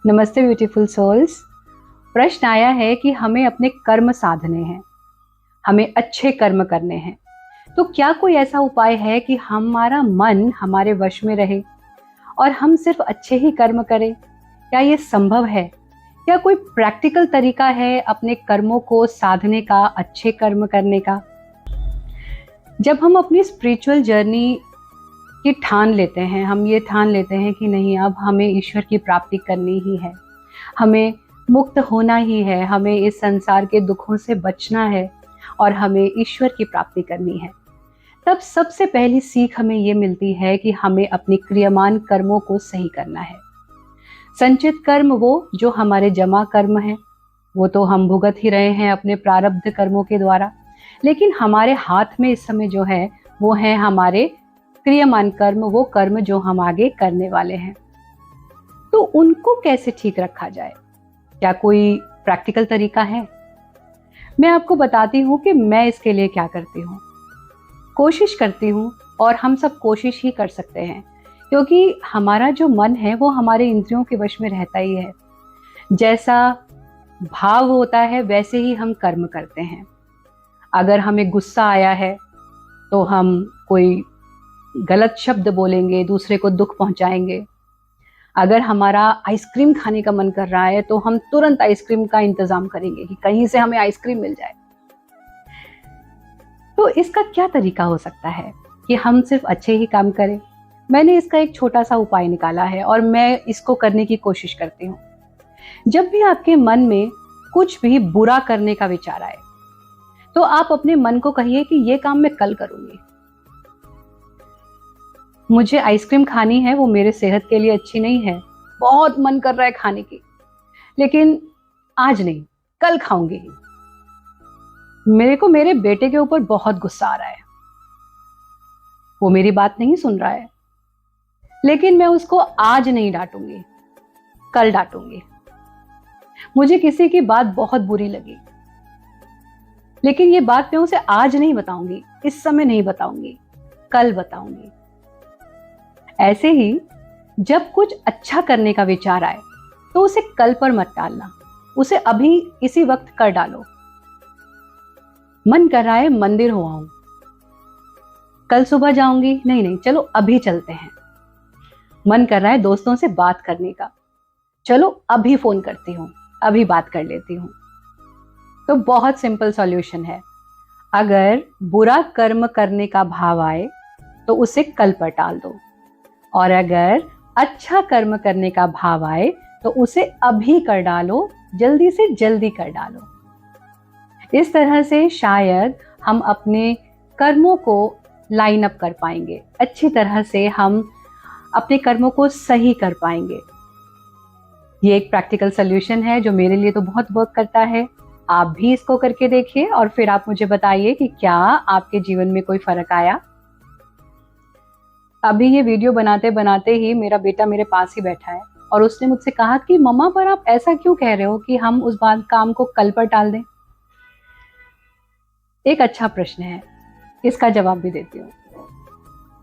नमस्ते beautiful souls. प्रश्न आया है कि हमें अपने कर्म साधने हैं, हमें अच्छे कर्म करने हैं। तो क्या कोई ऐसा उपाय है कि हमारा मन हमारे वश में रहे और हम सिर्फ अच्छे ही कर्म करें? क्या ये संभव है? क्या कोई प्रैक्टिकल तरीका है अपने कर्मों को साधने का, अच्छे कर्म करने का? जब हम अपनी स्पिरिचुअल जर्नी की ठान लेते हैं, हम ये ठान लेते हैं कि नहीं, अब हमें ईश्वर की प्राप्ति करनी ही है, हमें मुक्त होना ही है, हमें इस संसार के दुखों से बचना है और हमें ईश्वर की प्राप्ति करनी है, तब सबसे पहली सीख हमें ये मिलती है कि हमें अपनी क्रियमान कर्मों को सही करना है। संचित कर्म वो जो हमारे जमा कर्म हैं, वो तो हम भुगत ही रहे हैं अपने प्रारब्ध कर्मों के द्वारा, लेकिन हमारे हाथ में इस समय जो है वो है हमारे क्रियमान कर्म, वो कर्म जो हम आगे करने वाले हैं। तो उनको कैसे ठीक रखा जाए? क्या कोई प्रैक्टिकल तरीका है? मैं आपको बताती हूँ कि मैं इसके लिए क्या करती हूँ। कोशिश करती हूँ, और हम सब कोशिश ही कर सकते हैं, क्योंकि हमारा जो मन है वो हमारे इंद्रियों के वश में रहता ही है। जैसा भाव होता है वैसे ही हम कर्म करते हैं। अगर हमें गुस्सा आया है तो हम कोई गलत शब्द बोलेंगे, दूसरे को दुख पहुंचाएंगे। अगर हमारा आइसक्रीम खाने का मन कर रहा है तो हम तुरंत आइसक्रीम का इंतजाम करेंगे कि कहीं से हमें आइसक्रीम मिल जाए। तो इसका क्या तरीका हो सकता है कि हम सिर्फ अच्छे ही काम करें? मैंने इसका एक छोटा सा उपाय निकाला है और मैं इसको करने की कोशिश करती हूँ। जब भी आपके मन में कुछ भी बुरा करने का विचार आए तो आप अपने मन को कहिए कि ये काम मैं कल करूंगी। मुझे आइसक्रीम खानी है, वो मेरे सेहत के लिए अच्छी नहीं है, बहुत मन कर रहा है खाने की, लेकिन आज नहीं, कल खाऊंगी। मेरे को मेरे बेटे के ऊपर बहुत गुस्सा आ रहा है, वो मेरी बात नहीं सुन रहा है, लेकिन मैं उसको आज नहीं डांटूंगी, कल डांटूंगी। मुझे किसी की बात बहुत बुरी लगी, लेकिन ये बात मैं उसे आज नहीं बताऊंगी, इस समय नहीं बताऊंगी, कल बताऊंगी। ऐसे ही जब कुछ अच्छा करने का विचार आए तो उसे कल पर मत टालना, उसे अभी इसी वक्त कर डालो। मन कर रहा है मंदिर हो आऊं, कल सुबह जाऊंगी, नहीं, चलो अभी चलते हैं। मन कर रहा है दोस्तों से बात करने का, चलो अभी फोन करती हूँ, अभी बात कर लेती हूँ। तो बहुत सिंपल सॉल्यूशन है। अगर बुरा कर्म करने का भाव आए तो उसे कल पर टाल दो, और अगर अच्छा कर्म करने का भाव आए तो उसे अभी कर डालो, जल्दी से जल्दी कर डालो। इस तरह से शायद हम अपने कर्मों को लाइन अप कर पाएंगे, अच्छी तरह से हम अपने कर्मों को सही कर पाएंगे। ये एक प्रैक्टिकल सॉल्यूशन है जो मेरे लिए तो बहुत वर्क करता है। आप भी इसको करके देखिए और फिर आप मुझे बताइए कि क्या आपके जीवन में कोई फर्क आया। अभी ये वीडियो बनाते बनाते ही मेरा बेटा मेरे पास ही बैठा है और उसने मुझसे कहा कि मम्मा, पर आप ऐसा क्यों कह रहे हो कि हम उस बात काम को कल पर टाल दें? एक अच्छा प्रश्न है, इसका जवाब भी देती हूँ।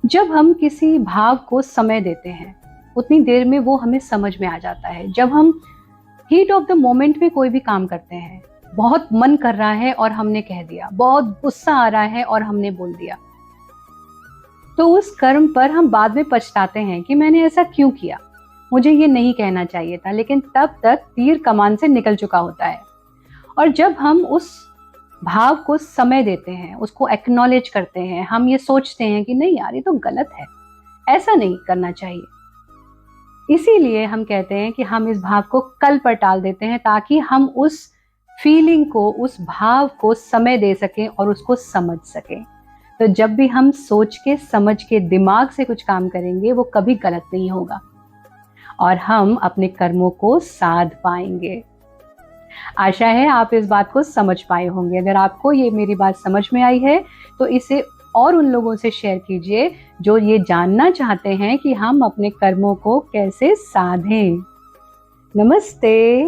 जब हम किसी भाव को समय देते हैं उतनी देर में वो हमें समझ में आ जाता है। जब हम हीट ऑफ द मोमेंट में कोई भी काम करते हैं, बहुत मन कर रहा है और हमने कह दिया, बहुत गुस्सा आ रहा है और हमने बोल दिया, तो उस कर्म पर हम बाद में पछताते हैं कि मैंने ऐसा क्यों किया, मुझे ये नहीं कहना चाहिए था, लेकिन तब तक तीर कमान से निकल चुका होता है। और जब हम उस भाव को समय देते हैं, उसको एक्नॉलेज करते हैं, हम ये सोचते हैं कि नहीं यार, ये तो गलत है, ऐसा नहीं करना चाहिए। इसीलिए हम कहते हैं कि हम इस भाव को कल पर टाल देते हैं, ताकि हम उस फीलिंग को, उस भाव को समय दे सकें और उसको समझ सकें। तो जब भी हम सोच के, समझ के, दिमाग से कुछ काम करेंगे, वो कभी गलत नहीं होगा और हम अपने कर्मों को साध पाएंगे। आशा है आप इस बात को समझ पाए होंगे। अगर आपको ये मेरी बात समझ में आई है तो इसे और उन लोगों से शेयर कीजिए जो ये जानना चाहते हैं कि हम अपने कर्मों को कैसे साधें। नमस्ते।